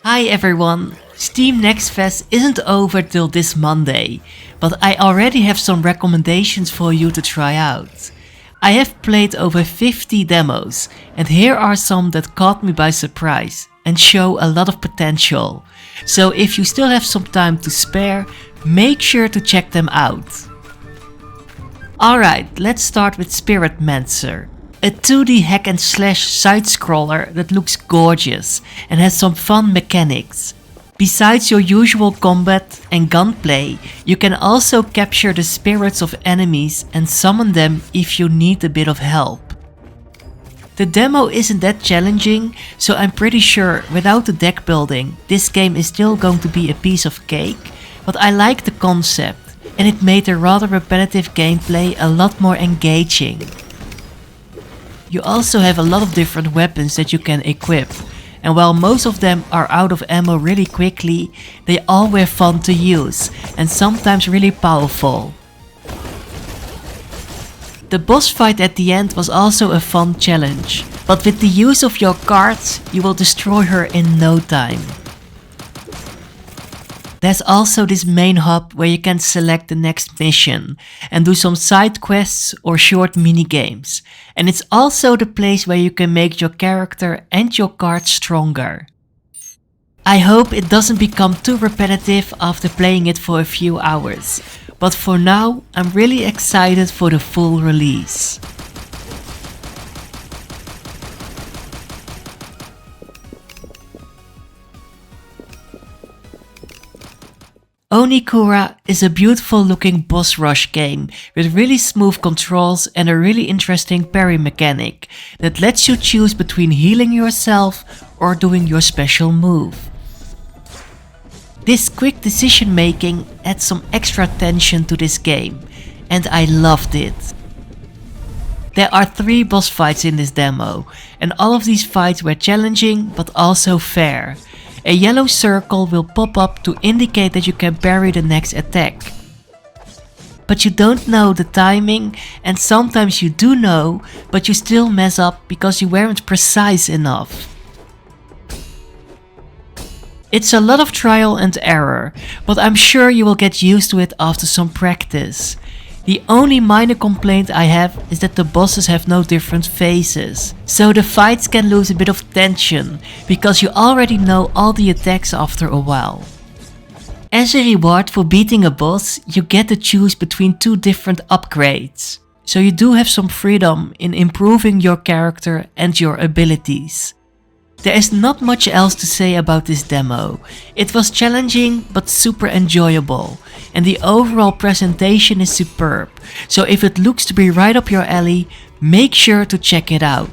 Hi everyone! Steam Next Fest isn't over till this Monday, but I already have some recommendations for you to try out. I have played over 50 demos, and here are some that caught me by surprise and show a lot of potential. So if you still have some time to spare, make sure to check them out. Alright, let's start with Spiritmancer. A 2D hack and slash side-scroller that looks gorgeous and has some fun mechanics. Besides your usual combat and gunplay, you can also capture the spirits of enemies and summon them if you need a bit of help. The demo isn't that challenging, so I'm pretty sure without the deck building, this game is still going to be a piece of cake, but I like the concept and it made the rather repetitive gameplay a lot more engaging. You also have a lot of different weapons that you can equip, and while most of them are out of ammo really quickly, they all were fun to use and sometimes really powerful. The boss fight at the end was also a fun challenge, but with the use of your cards, you will destroy her in no time. There's also this main hub where you can select the next mission and do some side quests or short mini games. And it's also the place where you can make your character and your cards stronger. I hope it doesn't become too repetitive after playing it for a few hours, but for now I'm really excited for the full release. Onikura is a beautiful looking boss rush game with really smooth controls and a really interesting parry mechanic that lets you choose between healing yourself or doing your special move. This quick decision making adds some extra tension to this game, and I loved it. There are 3 boss fights in this demo, and all of these fights were challenging but also fair. A yellow circle will pop up to indicate that you can parry the next attack. But you don't know the timing, and sometimes you do know, but you still mess up because you weren't precise enough. It's a lot of trial and error, but I'm sure you will get used to it after some practice. The only minor complaint I have is that the bosses have no different faces, so the fights can lose a bit of tension because you already know all the attacks after a while. As a reward for beating a boss, you get to choose between 2 different upgrades, so you do have some freedom in improving your character and your abilities. There is not much else to say about this demo. It was challenging but super enjoyable, and the overall presentation is superb, so if it looks to be right up your alley, make sure to check it out.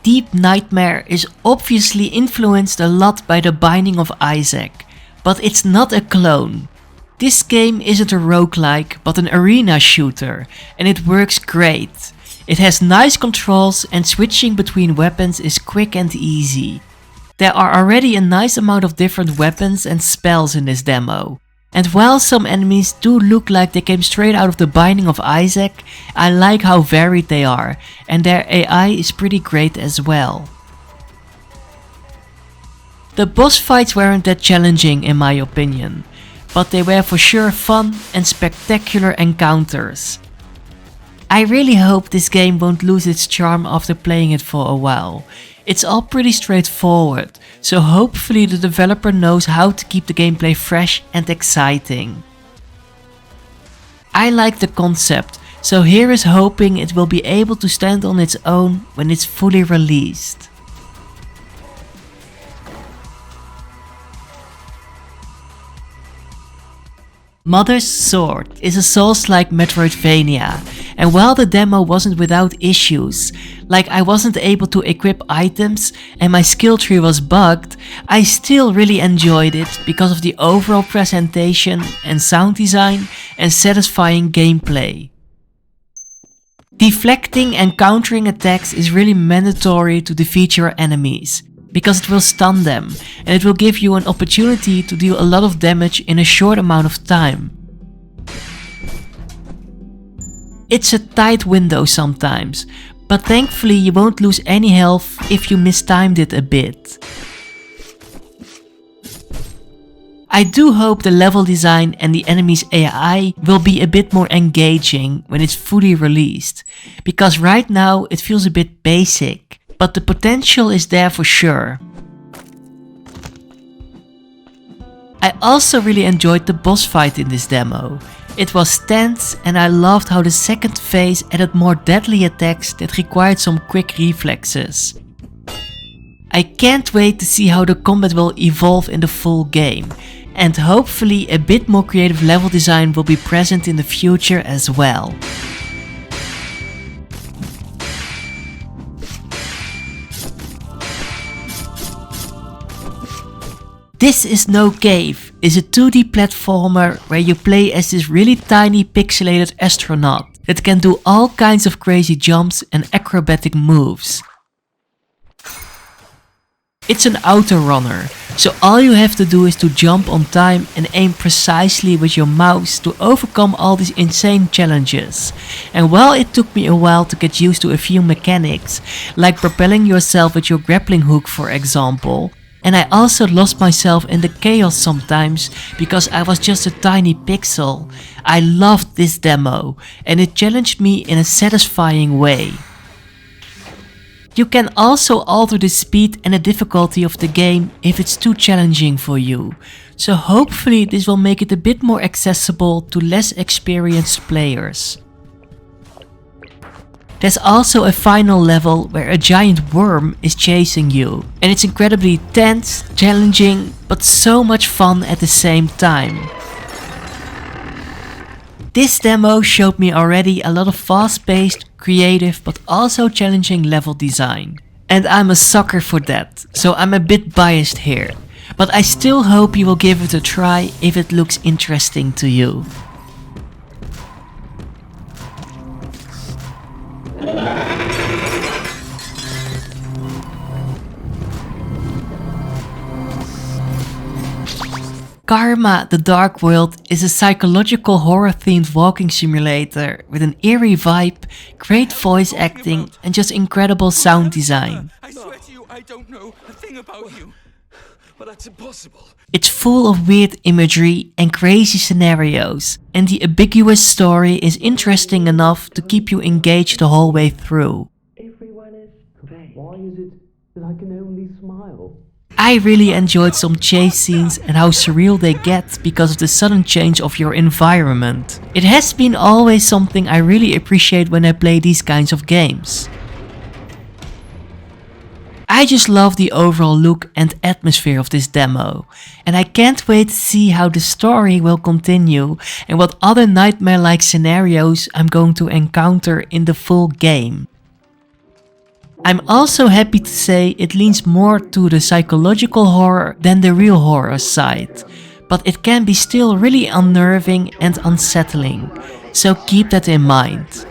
Deep Nightmare is obviously influenced a lot by The Binding of Isaac, but it's not a clone. This game isn't a roguelike but an arena shooter, and it works great. It has nice controls and switching between weapons is quick and easy. There are already a nice amount of different weapons and spells in this demo. And while some enemies do look like they came straight out of The Binding of Isaac, I like how varied they are, and their AI is pretty great as well. The boss fights weren't that challenging in my opinion, but they were for sure fun and spectacular encounters. I really hope this game won't lose its charm after playing it for a while. It's all pretty straightforward, so hopefully the developer knows how to keep the gameplay fresh and exciting. I like the concept, so here is hoping it will be able to stand on its own when it's fully released. Mother's Sword is a Souls-like Metroidvania, and while the demo wasn't without issues, like I wasn't able to equip items and my skill tree was bugged, I still really enjoyed it because of the overall presentation and sound design and satisfying gameplay. Deflecting and countering attacks is really mandatory to defeat your enemies, because it will stun them and it will give you an opportunity to deal a lot of damage in a short amount of time. It's a tight window sometimes, but thankfully you won't lose any health if you mistimed it a bit. I do hope the level design and the enemy's AI will be a bit more engaging when it's fully released, because right now it feels a bit basic, but the potential is there for sure. I also really enjoyed the boss fight in this demo. It was tense and I loved how the second phase added more deadly attacks that required some quick reflexes. I can't wait to see how the combat will evolve in the full game, and hopefully a bit more creative level design will be present in the future as well. This is No Cave is a 2D platformer where you play as this really tiny pixelated astronaut that can do all kinds of crazy jumps and acrobatic moves. It's an auto runner, so all you have to do is to jump on time and aim precisely with your mouse to overcome all these insane challenges. And while it took me a while to get used to a few mechanics, like propelling yourself with your grappling hook for example, and I also lost myself in the chaos sometimes because I was just a tiny pixel, I loved this demo and it challenged me in a satisfying way. You can also alter the speed and the difficulty of the game if it's too challenging for you, so hopefully this will make it a bit more accessible to less experienced players. There's also a final level where a giant worm is chasing you, and it's incredibly tense, challenging, but so much fun at the same time. This demo showed me already a lot of fast-paced, creative but also challenging level design. And I'm a sucker for that, so I'm a bit biased here. But I still hope you will give it a try if it looks interesting to you. Karma: The Dark World is a psychological horror-themed walking simulator with an eerie vibe, great voice acting and just incredible sound design. I swear to you, I don't know a thing about you. But that's impossible. It's full of weird imagery and crazy scenarios, and the ambiguous story is interesting enough to keep you engaged the whole way through. Everyone is vain. Why is it that I can only smile? I really enjoyed some chase scenes and how surreal they get because of the sudden change of your environment. It has been always something I really appreciate when I play these kinds of games. I just love the overall look and atmosphere of this demo, and I can't wait to see how the story will continue and what other nightmare-like scenarios I'm going to encounter in the full game. I'm also happy to say it leans more to the psychological horror than the real horror side, but it can be still really unnerving and unsettling, so keep that in mind.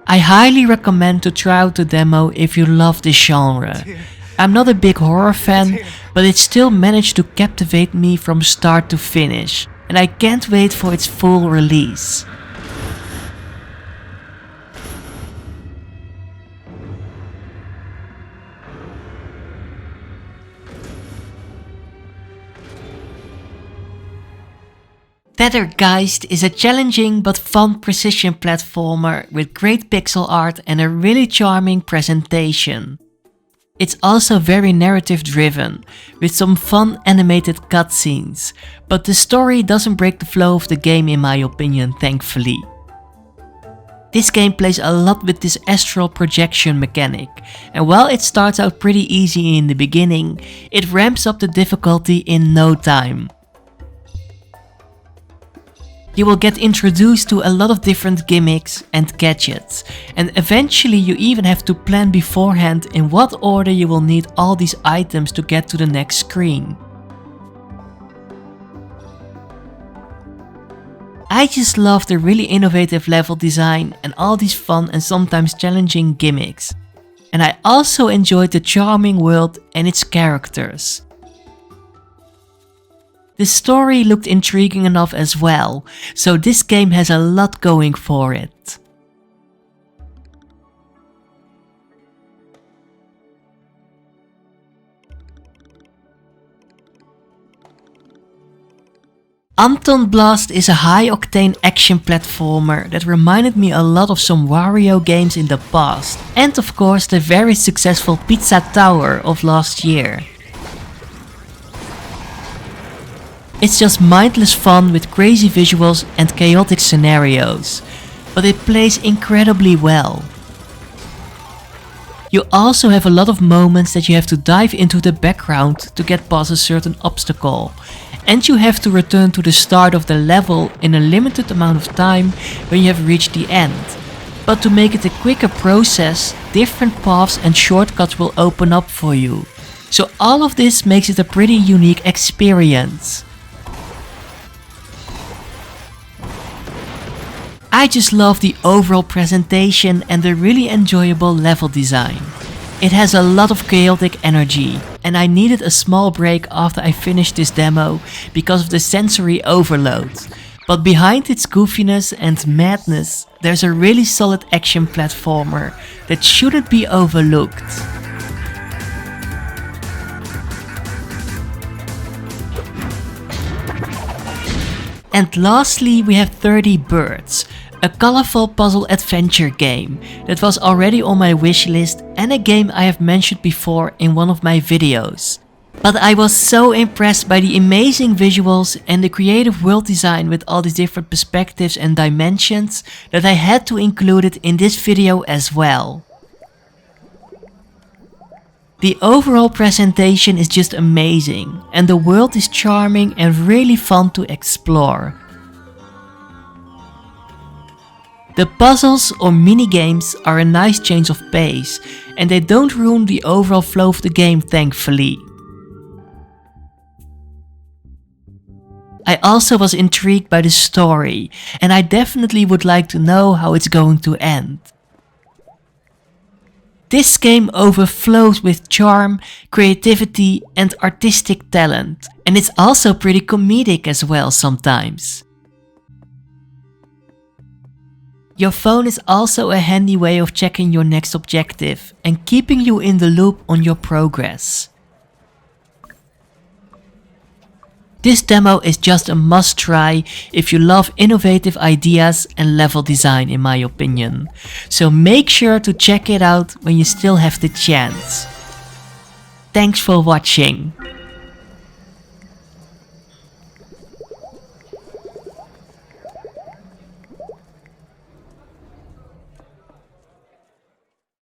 I highly recommend to try out the demo if you love this genre. I'm not a big horror fan, but it still managed to captivate me from start to finish, and I can't wait for its full release. Tethergeist is a challenging but fun precision platformer with great pixel art and a really charming presentation. It's also very narrative driven, with some fun animated cutscenes, but the story doesn't break the flow of the game in my opinion, thankfully. This game plays a lot with this astral projection mechanic, and while it starts out pretty easy in the beginning, it ramps up the difficulty in no time. You will get introduced to a lot of different gimmicks and gadgets, and eventually you even have to plan beforehand in what order you will need all these items to get to the next screen. I just love the really innovative level design and all these fun and sometimes challenging gimmicks. and I also enjoyed the charming world and its characters. The story looked intriguing enough as well, so this game has a lot going for it. Anton Blast is a high-octane action platformer that reminded me a lot of some Wario games in the past, and of course the very successful Pizza Tower of last year. It's just mindless fun with crazy visuals and chaotic scenarios, but it plays incredibly well. You also have a lot of moments that you have to dive into the background to get past a certain obstacle, and you have to return to the start of the level in a limited amount of time when you have reached the end. But to make it a quicker process, different paths and shortcuts will open up for you. So all of this makes it a pretty unique experience. I just love the overall presentation and the really enjoyable level design. It has a lot of chaotic energy, and I needed a small break after I finished this demo because of the sensory overload. But behind its goofiness and madness, there's a really solid action platformer that shouldn't be overlooked. And lastly, we have 30 Birds, a colorful puzzle adventure game that was already on my wishlist and a game I have mentioned before in one of my videos. But I was so impressed by the amazing visuals and the creative world design with all these different perspectives and dimensions that I had to include it in this video as well. The overall presentation is just amazing, and the world is charming and really fun to explore. The puzzles or mini-games are a nice change of pace, and they don't ruin the overall flow of the game, thankfully. I also was intrigued by the story, and I definitely would like to know how it's going to end. This game overflows with charm, creativity and artistic talent, and it's also pretty comedic as well sometimes. Your phone is also a handy way of checking your next objective and keeping you in the loop on your progress. This demo is just a must try if you love innovative ideas and level design, in my opinion. So make sure to check it out when you still have the chance. Thanks for watching.